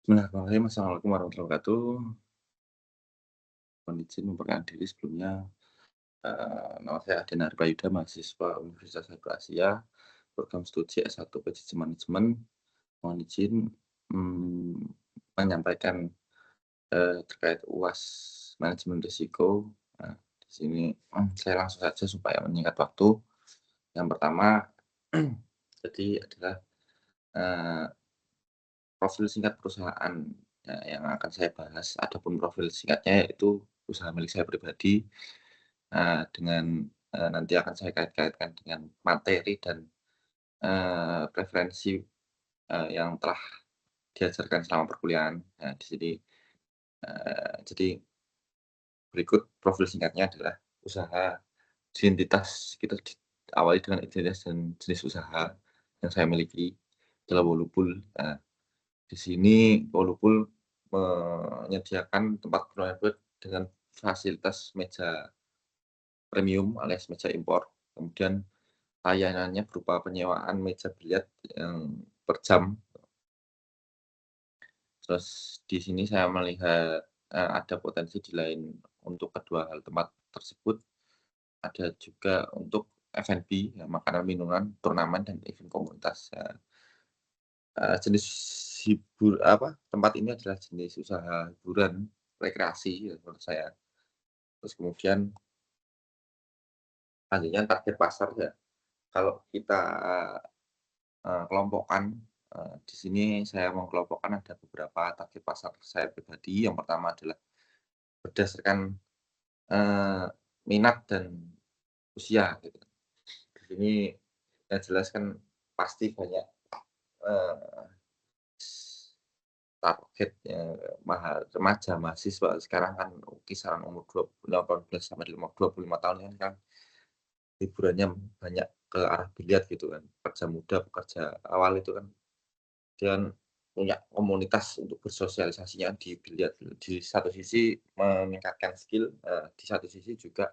Bismillahirrahmanirrahim. Assalamualaikum warahmatullahi wabarakatuh. Mohon izin memperkenalkan diri sebelumnya, nama saya Aden Arbayuda, mahasiswa Universitas Satu Asia, program studi S1 PJJ Manajemen. Mohon izin, mmm, menyampaikan, terkait UAS manajemen risiko. Di sini, saya langsung saja supaya menyingkat waktu. Yang pertama, jadi adalah, eee, profil singkat perusahaan, yang akan saya bahas. Adapun profil singkatnya yaitu usaha milik saya pribadi, dengan, nanti akan saya kait-kaitkan dengan materi dan, referensi, yang telah diajarkan selama perkuliahan. Nah, di sini, jadi berikut profil singkatnya adalah usaha. Identitas kita awali dengan identitas dan jenis usaha yang saya miliki adalah Wolupool. Nah, di sini Wolupool menyediakan tempat bermain dengan fasilitas meja premium alias meja impor, kemudian layanannya berupa penyewaan meja biliar yang per jam. Terus di sini saya melihat, ada potensi di lain untuk kedua hal tempat tersebut, ada juga untuk F&B, ya makanan, minuman, turnamen, dan event komunitas. Jenis tempat ini adalah jenis usaha hiburan, rekreasi ya menurut saya. Terus kemudian selanjutnya target pasar ya, kalau kita, kelompokkan, di sini saya mengkelompokkan ada beberapa target pasar saya pribadi. Yang pertama adalah berdasarkan, eee, minat dan usia gitu. Di sini yang jelas kan pasti banyak, eee, targetnya remaja, mahasiswa sekarang kan kisaran umur 18 sampai 25 tahun kan hiburannya banyak ke arah biliar gitu kan. Pekerja muda, pekerja awal itu kan dan punya komunitas untuk bersosialisasinya di biliar. Di satu sisi meningkatkan skill, di satu sisi juga,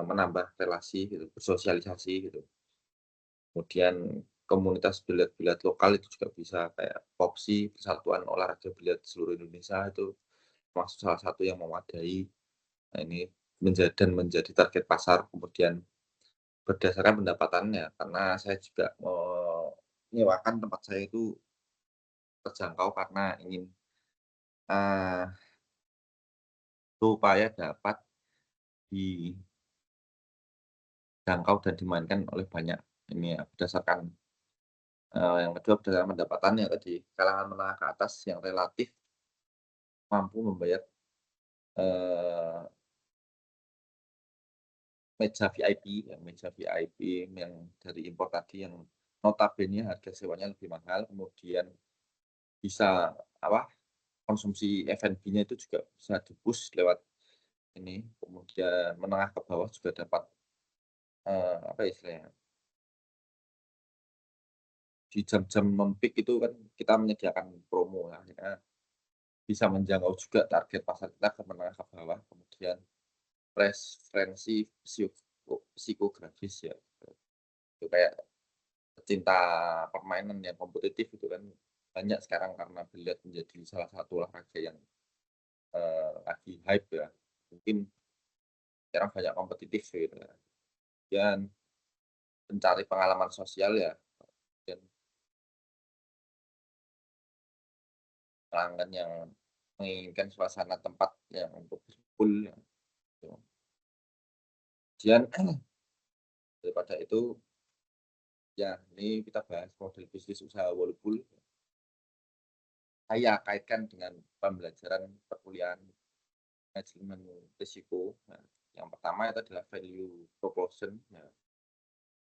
menambah relasi gitu, bersosialisasi gitu. Kemudian komunitas biliar-biliar lokal itu juga bisa kayak POPSI, Persatuan Olahraga Biliar Seluruh Indonesia itu termasuk salah satu yang memadai. Nah ini menjadi target pasar, kemudian berdasarkan pendapatannya, karena saya juga menyewakan tempat saya itu terjangkau karena ingin, eee, supaya dapat dijangkau dan dimainkan oleh banyak ini ya, berdasarkan, yang kedua berdasarkan pendapatannya tadi, kalangan menengah ke atas yang relatif mampu membayar, eee, meja VIP ya, meja VIP yang dari impor tadi yang notabene harga sewanya lebih mahal, kemudian bisa apa, konsumsi F&B-nya itu juga bisa di-push lewat ini, kemudian menengah ke bawah juga dapat, apa ya istilahnya, di jam-jam non-peak itu kan kita menyediakan promo ya, akhirnya bisa menjangkau juga target pasar kita ke menengah ke bawah, kemudian referensi psikografis ya, itu kayak pecinta permainan yang kompetitif itu kan banyak sekarang karena biliar menjadi salah satu olahraga yang, lagi hype ya, mungkin sekarang banyak kompetitif gitu ya, dan mencari pengalaman sosial ya, dan pelanggan yang menginginkan suasana tempat yang untuk berkumpul ya, gitu. Kemudian daripada itu, ya ini kita bahas model bisnis usaha Wolupool. Saya kaitkan dengan pembelajaran perkuliahan manajemen risiko. Nah, yang pertama itu adalah value proposition. Nah,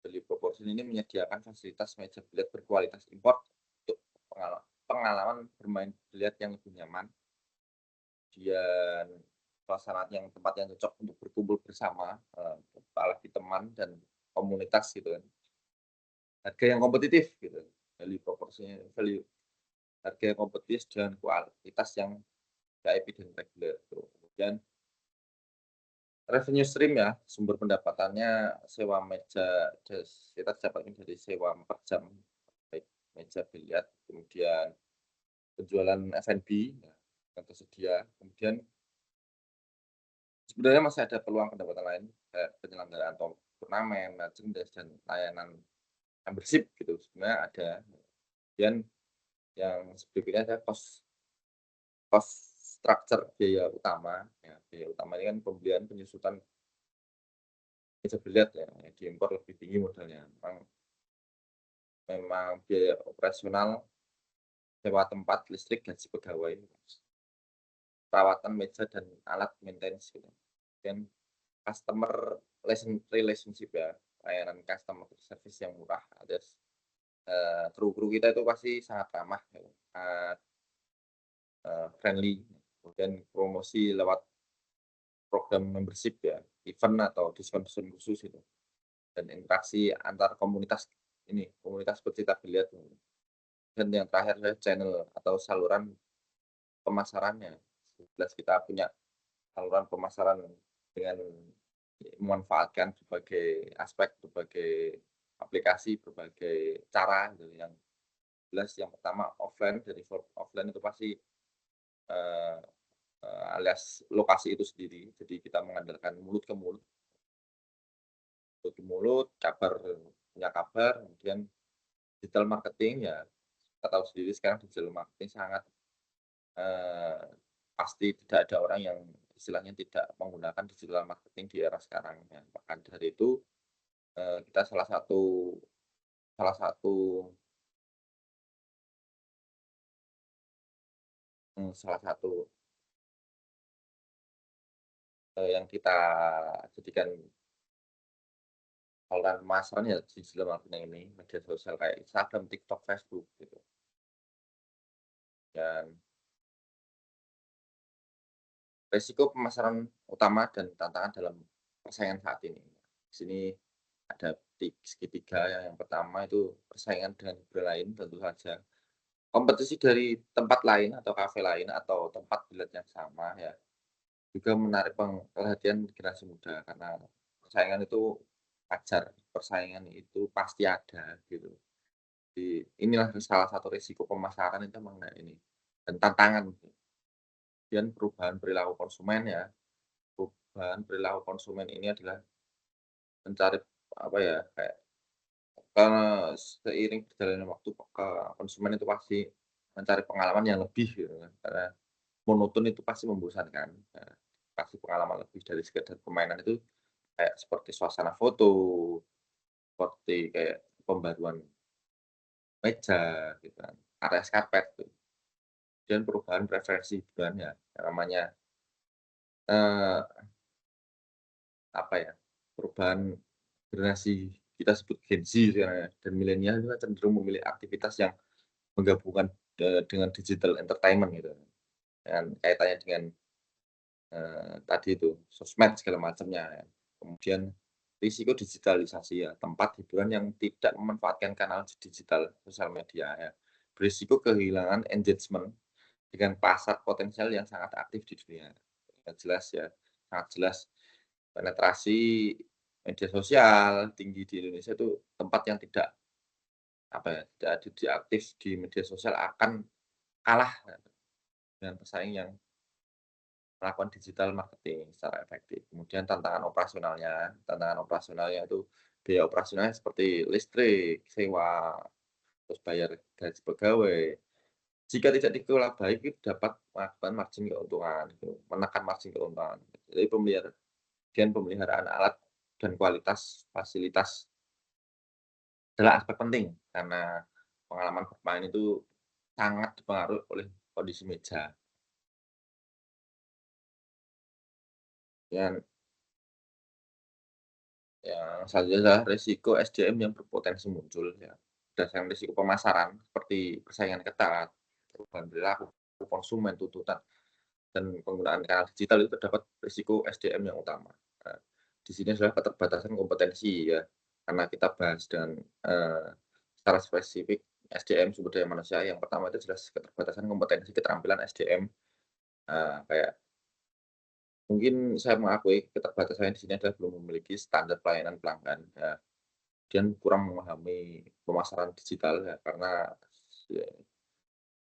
value proposition ini menyediakan fasilitas meja biliar berkualitas import untuk pengalaman bermain biliar yang lebih nyaman. Kemudian suasana yang tempat yang cocok untuk berkumpul bersama, apalagi teman dan komunitas gitu kan. Harga yang kompetitif gitu, value proporsinya value harga yang kompetitif dan kualitas yang VIP dan reguler tuh. Kemudian revenue stream ya, sumber pendapatannya sewa meja kita dapatkan dari sewa per jam, baik meja biliar, kemudian penjualan F&B ya, yang tersedia. Kemudian sebenarnya masih ada peluang pendapatan lain, kayak penyelenggaraan turnamen, merchandise, dan layanan membership gitu, sebenarnya ada. Kemudian yang berikutnya ada cost structure, biaya utama. Ya, biaya utama ini kan pembelian, penyusutan meja biliar ya, yang diimpor lebih tinggi modalnya. Memang biaya operasional, sewa tempat, listrik, gaji pegawai, perawatan meja dan alat maintenance gitu. Dan customer relationship ya, layanan customer service yang murah, alias, kru-kru kita itu pasti sangat ramah ya, sangat, friendly. Kemudian promosi lewat program membership ya, event atau diskon-diskon khusus itu, dan interaksi antar komunitas ini, komunitas pecinta biliar. Dan yang terakhir adalah channel atau saluran pemasarannya. Jelas kita punya saluran pemasaran dengan memanfaatkan berbagai aspek, berbagai aplikasi, berbagai cara gitu. Yang jelas yang pertama offline, dari offline itu pasti, eee alias lokasi itu sendiri. Jadi kita mengandalkan mulut ke mulut, kabar punya kabar, kemudian digital marketing ya, kita tahu sendiri sekarang digital marketing sangat, eee, pasti tidak ada orang yang istilahnya tidak menggunakan digital marketing di era sekarang ya. Maka dari itu, kita salah satu, yang kita jadikan saluran pemasaran ya digital marketing ini, media sosial kayak Instagram, TikTok, Facebook gitu. Dan resiko pemasaran utama dan tantangan dalam persaingan saat ini. Di sini ada segitiga, yang pertama itu persaingan dengan brand lain tentu saja. Kompetisi dari tempat lain atau kafe lain atau tempat billet yang sama ya, juga menarik perhatian generasi muda karena persaingan itu wajar, persaingan itu pasti ada gitu. Jadi inilah salah satu risiko pemasaran itu memang ini, dan tantangan. Kemudian perubahan perilaku konsumen ya, perubahan perilaku konsumen ini adalah mencari apa ya, kayak seiring berjalannya waktu konsumen itu pasti mencari pengalaman yang lebih gitu kan, karena monoton itu pasti membosankan. Nah, pasti pengalaman lebih dari sekedar permainan itu kayak seperti suasana foto, seperti kayak pembaruan meja gitu kan, areas karpet gitu, dan perubahan preferensi hiburan ya, yang namanya, eee, apa ya, perubahan generasi kita sebut Gen Z sekarang ya, dan milenial itu kan cenderung memilih aktivitas yang menggabungkan, dengan digital entertainment gitu, dan kaitannya dengan, tadi itu sosmed segala macamnya ya. Kemudian risiko digitalisasi ya, tempat hiburan yang tidak memanfaatkan kanal digital sosial media ya, berisiko kehilangan engagement dengan pasar potensial yang sangat aktif di dunia. Yang jelas ya, sangat jelas penetrasi media sosial tinggi di Indonesia itu tempat yang tidak, apa ya, tidak aktif di media sosial akan kalah dengan pesaing yang melakukan digital marketing secara efektif. Kemudian tantangan operasionalnya itu biaya operasionalnya seperti listrik, sewa, terus bayar gaji pegawai. Jika tidak dikelola baik itu dapat melakukan margin keuntungan gitu, menekan margin keuntungan. Jadi pemeliharaan alat dan kualitas fasilitas adalah aspek penting karena pengalaman bermain itu sangat dipengaruhi oleh kondisi meja. Dan yang selanjutnya adalah risiko SDM yang berpotensi muncul ya, berdasarkan risiko pemasaran seperti persaingan ketat, perubahan perilaku konsumen, tuntutan, dan penggunaan kanal digital itu terdapat risiko SDM yang utama. Nah, di sini adalah keterbatasan kompetensi ya, karena kita bahas dengan, secara spesifik SDM, sumber daya manusia, yang pertama itu jelas keterbatasan kompetensi keterampilan SDM, kayak mungkin saya mengakui keterbatasannya di sini adalah belum memiliki standar pelayanan pelanggan ya. Dan kurang memahami pemasaran digital ya, karena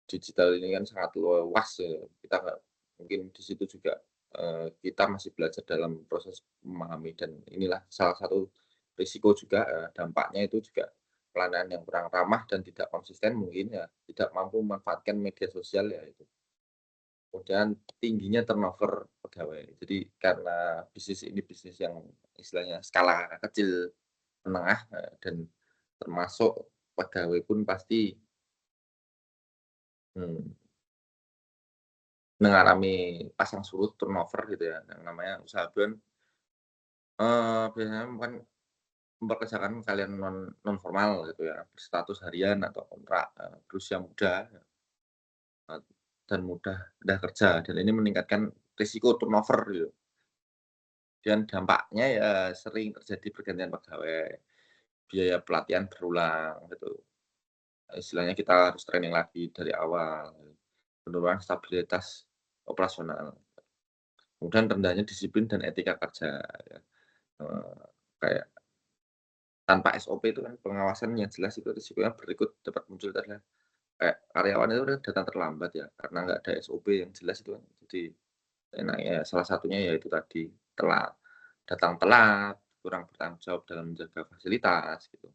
digital ini kan sangat luas ya, kita nggak mungkin di situ juga, kita masih belajar dalam proses memahami dan inilah salah satu risiko juga, dampaknya itu juga pelayanan yang kurang ramah dan tidak konsisten mungkin ya, tidak mampu memanfaatkan media sosial ya itu. Kemudian tingginya turnover pegawai. Jadi karena bisnis ini bisnis yang istilahnya skala kecil, menengah, dan termasuk pegawai pun pasti, mmm, mengalami pasang surut turnover gitu ya, yang namanya usaha BUMN, biasanya kan mempekerjakan kalian non formal gitu ya, berstatus harian atau kontrak, berusia muda, eee, dan mudah pindah kerja dan ini meningkatkan risiko turnover gitu. Dan dampaknya ya sering terjadi pergantian pegawai, biaya pelatihan berulang gitu, istilahnya kita harus training lagi dari awal, penurunan stabilitas operasional, kemudian rendahnya disiplin dan etika kerja ya, kayak tanpa SOP itu kan pengawasan yang jelas itu risikonya berikut dapat muncul itu adalah kayak karyawan itu kan datang terlambat ya, karena nggak ada SOP yang jelas itu kan. Jadi enaknya salah satunya yaitu tadi, telat, datang telat, kurang bertanggung jawab dalam menjaga fasilitas gitu.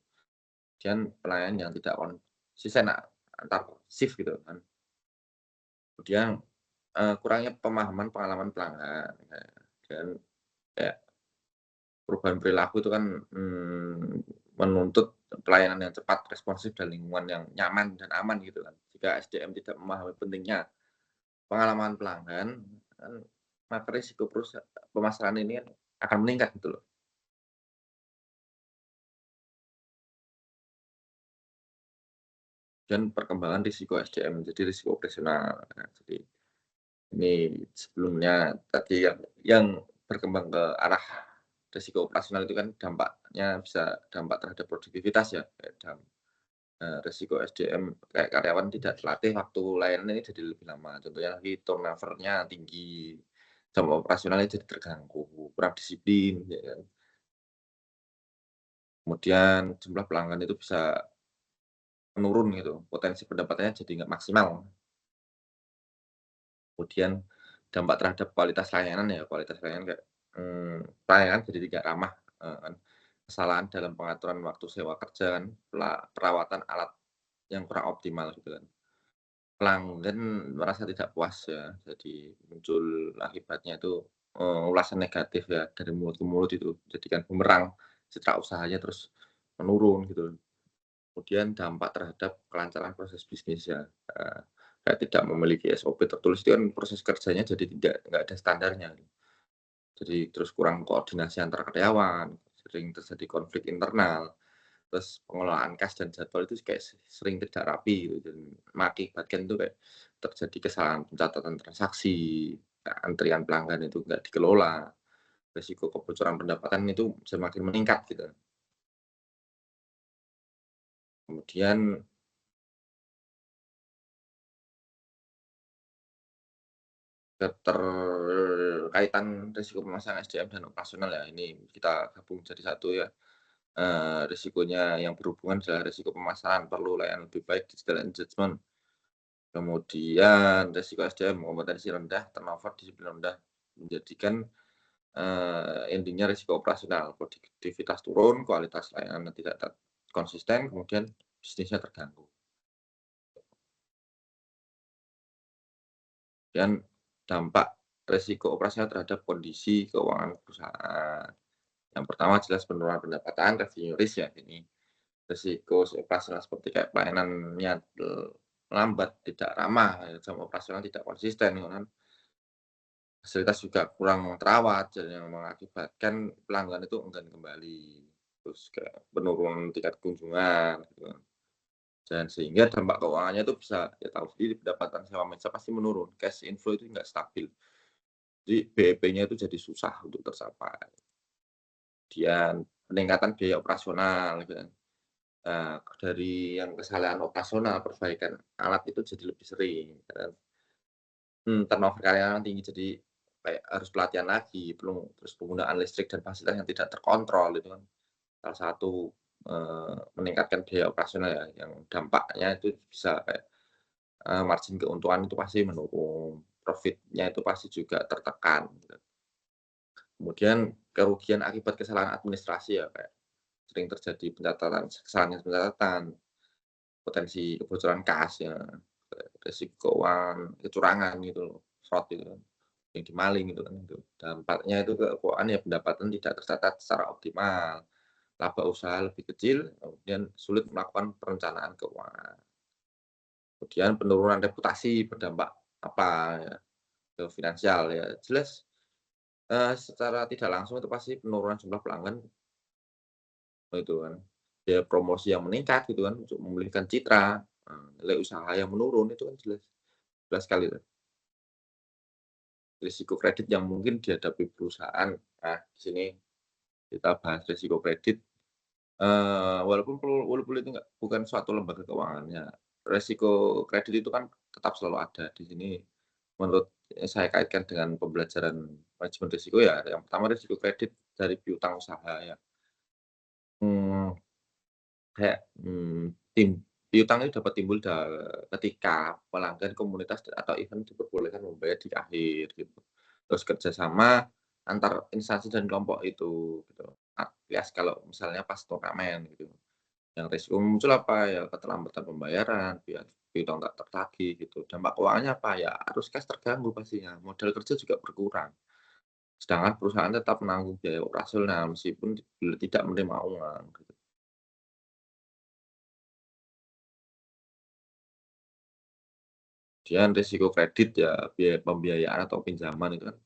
Kemudian pelayanan yang tidak konsisten antar shift gitu kan. Kemudian, kurangnya pemahaman pengalaman pelanggan, dan kayak perubahan perilaku itu kan, menuntut pelayanan yang cepat, responsif, dan lingkungan yang nyaman dan aman gitu kan. Jika SDM tidak memahami pentingnya pengalaman pelanggan, kan maka risiko pemasaran ini kan akan meningkat gitu loh. Dan perkembangan risiko SDM, jadi risiko operasional. Nah, jadi ini sebelumnya tadi yang berkembang ke arah risiko operasional itu kan dampaknya bisa dampak terhadap produktivitas ya, kayak resiko SDM kayak karyawan tidak terlatih, waktu layanan ini jadi lebih lama. Contohnya lagi turnover-nya tinggi, jam operasionalnya jadi terganggu, kurang disiplin, ya kan. Kemudian jumlah pelanggan itu bisa menurun gitu, potensi pendapatannya jadi nggak maksimal. Kemudian dampak terhadap kualitas layanan ya, kualitas layanan kayak, pelayanan jadi tidak ramah, kan. Kesalahan dalam pengaturan waktu sewa kerja kan, perawatan alat yang kurang optimal gitu kan. Pelanggan merasa tidak puas ya, jadi muncul akibatnya itu, ulasan negatif ya dari mulut ke mulut itu, jadikan bumerang, citra usahanya terus menurun gitu. Kemudian dampak terhadap kelancaran proses bisnis ya, kayak tidak memiliki SOP tertulis itu kan proses kerjanya jadi nggak ada standarnya. Jadi terus kurang koordinasi antar karyawan, sering terjadi konflik internal, terus pengelolaan kas dan jadwal itu kayak sering tidak rapi gitu dan mengakibatkan itu kayak terjadi kesalahan pencatatan transaksi, antrian pelanggan itu nggak dikelola, risiko kebocoran pendapatan itu semakin meningkat gitu. Kemudian keterkaitan risiko pemasaran SDM dan operasional ya, ini kita gabung jadi satu ya. Risikonya yang berhubungan adalah risiko pemasaran, perlu layanan lebih baik, digital engagement. Kemudian risiko SDM, kompetensi rendah, turnover, disiplin rendah, menjadikan, ending-nya risiko operasional, produktivitas turun, kualitas layanan tidak konsisten, kemudian bisnisnya terganggu. Dan dampak risiko operasional terhadap kondisi keuangan perusahaan. Yang pertama jelas penurunan pendapatan, revenue risk ya ini. Risiko operasional seperti kayak pelayanannya, lambat, tidak ramah, ya, jam operasional tidak konsisten, gitu kan. Fasilitas juga kurang terawat, jadi yang mengakibatkan pelanggan itu enggan kembali. Terus kayak penurunan tingkat kunjungan, gitu kan. Dan sehingga dampak keuangannya itu bisa ya tahu sendiri pendapatan sewa meja pasti menurun, cash inflow itu nggak stabil. Jadi BEP-nya itu jadi susah untuk tercapai. Kemudian peningkatan biaya operasional gitu kan. Dari yang kesalahan operasional, perbaikan alat itu jadi lebih sering, kan. Turnover karyawan tinggi, jadi kayak harus pelatihan lagi, terus penggunaan listrik dan fasilitas yang tidak terkontrol itu kan salah satu, meningkatkan biaya operasional ya, yang dampaknya itu bisa kayak margin keuntungan itu pasti menurun, profit-nya itu pasti juga tertekan gitu. Kemudian kerugian akibat kesalahan administrasi ya, kayak sering terjadi kesalahan pencatatan, potensi kebocoran kas ya, resiko keuangan, kecurangan gitu loh, fraud gitu kan, yang dimaling gitu kan itu. Dampaknya itu ke keuangan ya pendapatan tidak tercatat secara optimal, laba usaha lebih kecil, kemudian sulit melakukan perencanaan keuangan. Kemudian penurunan reputasi berdampak apa ya, ke finansial ya, jelas, secara tidak langsung itu pasti penurunan jumlah pelanggan itu kan. Biaya promosi yang meningkat gitu kan untuk memulihkan citra, nilai usaha yang menurun itu kan jelas jelas sekali tuh. Risiko kredit yang mungkin dihadapi perusahaan. Nah, di sini kita bahas risiko kredit, walaupun itu bukan suatu lembaga keuangan ya, resiko kredit itu kan tetap selalu ada. Di sini menurut saya kaitkan dengan pembelajaran manajemen risiko ya, yang pertama risiko kredit dari piutang usaha ya. Mmm, kayak, tim piutang itu dapat timbul ketika pelanggan komunitas atau event diperbolehkan membayar di akhir gitu. Terus kerjasama antar instansi dan kelompok itu gitu. Alias kalau misalnya pas turnamen gitu. Yang resiko muncul apa ya, keterlambatan pembayaran, piutang tak tertagih gitu. Dampak keuangannya apa ya, arus kas terganggu pastinya, modal kerja juga berkurang. Sedangkan perusahaan tetap menanggung biaya operasional meskipun tidak menerima uang gitu. Kemudian risiko kredit ya, biaya pembiayaan atau pinjaman itu kan,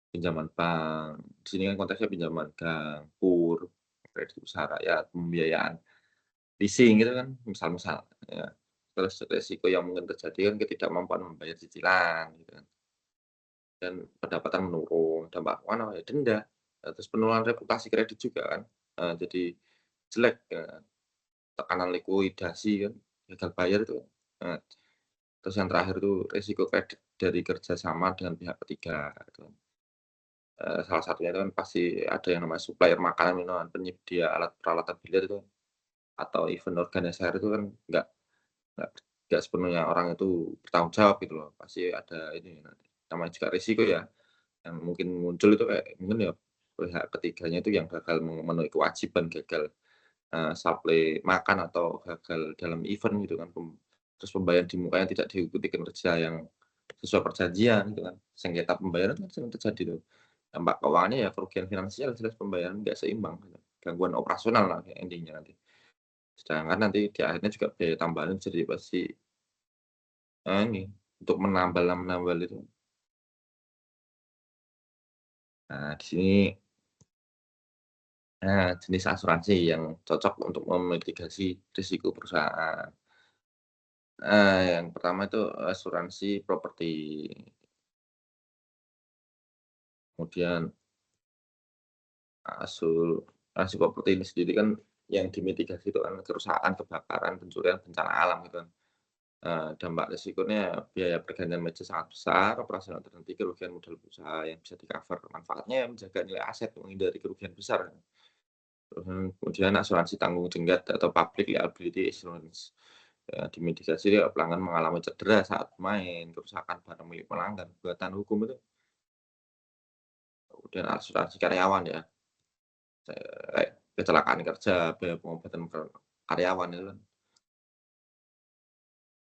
pinjaman bank, di sini kan konteksnya pinjaman bank, KUR, kredit usaha rakyat, pembiayaan leasing gitu kan, misal-misal ya. Terus resiko yang mungkin terjadi kan ketidakmampuan membayar cicilan gitu kan, dan pendapatan menurun, dampak keuangan ya denda, terus penurunan reputasi kredit juga kan, jadi jelek ya, tekanan likuidasi kan, gagal bayar itu, eee, terus yang terakhir itu resiko kredit dari kerjasama dengan pihak ketiga gitu. Salah satunya itu kan pasti ada yang namanya supplier makanan, minuman, penyedia alat peralatan biliar itu, atau event organizer itu kan nggak nggak sepenuhnya orang itu bertanggung jawab gitu loh. Pasti ada ini, namanya juga risiko ya, yang mungkin muncul itu kayak mungkin ya pihak ketiganya itu yang gagal memenuhi kewajiban, gagal, suplai makan atau gagal dalam event gitu kan, terus pembayaran di mukanya tidak diikuti kinerja yang sesuai perjanjian gitu kan, sengketa pembayaran kan sering terjadi tuh. Dampak keuangannya ya kerugian finansial jelas pembayaran nggak seimbang gitu, gangguan operasional lah kayak ending-nya nanti. Sedangkan nanti di akhirnya juga biaya tambahan jadi pasti, ini untuk menambal itu. Nah di sini, jenis asuransi yang cocok untuk memitigasi risiko perusahaan. Yang pertama itu asuransi properti, kemudian asuransi properti ini sendiri kan yang dimitigasi itu kan kerusakan, kebakaran, pencurian, bencana alam gitu kan. Dampak risikonya biaya pergantian meja sangat besar, operasional terhenti, kerugian modal usaha yang bisa di-cover. Manfaatnya menjaga nilai aset, menghindari kerugian besar. Kemudian asuransi tanggung jenggot atau public liability insurance. Dimitigasi ya pelanggan mengalami cedera saat main, kerusakan barang milik pelanggan, gugatan hukum itu. Kemudian asuransi karyawan ya, kayak kecelakaan kerja, biaya pengobatan karyawan itu kan.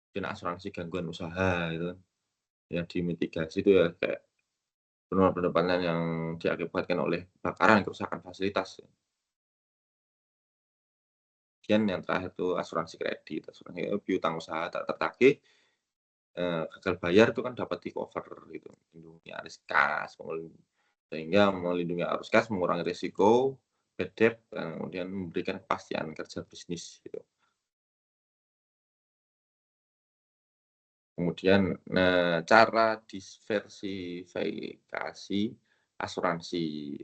Kemudian asuransi gangguan usaha itu kan, yang dimitigasi itu ya kayak penurunan pendapatan yang diakibatkan oleh kebakaran, kerusakan fasilitas. Kemudian yang terakhir itu asuransi kredit, asuransi piutang usaha tak tertagih, gagal bayar itu kan dapat di-cover gitu, melindungi arus kas, sehingga melindungi arus kas, mengurangi risiko bad debt, kemudian memberikan kepastian kerja bisnis gitu. Kemudian, cara diversifikasi asuransi,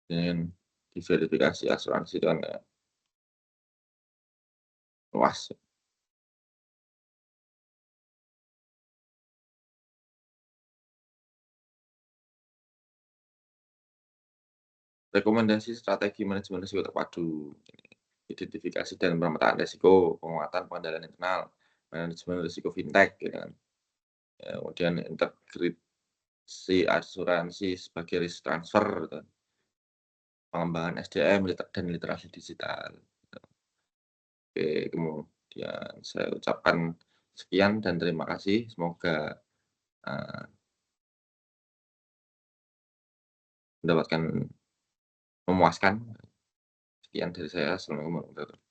dengan diverifikasi asuransi itu kan, luas. rekomendasi strategi manajemen risiko terpadu, identifikasi dan pemetaan risiko, penguatan pengendalian internal, manajemen risiko fintech, gitu kan. Kemudian integrasi asuransi sebagai risk transfer, gitu kan. Pengembangan SDM dan literasi digital. Oke, kemudian saya ucapkan sekian dan terima kasih. Semoga eee, mendapatkan memuaskan. Sekian dari saya. Assalamualaikum warahmatullahi wabarakatuh.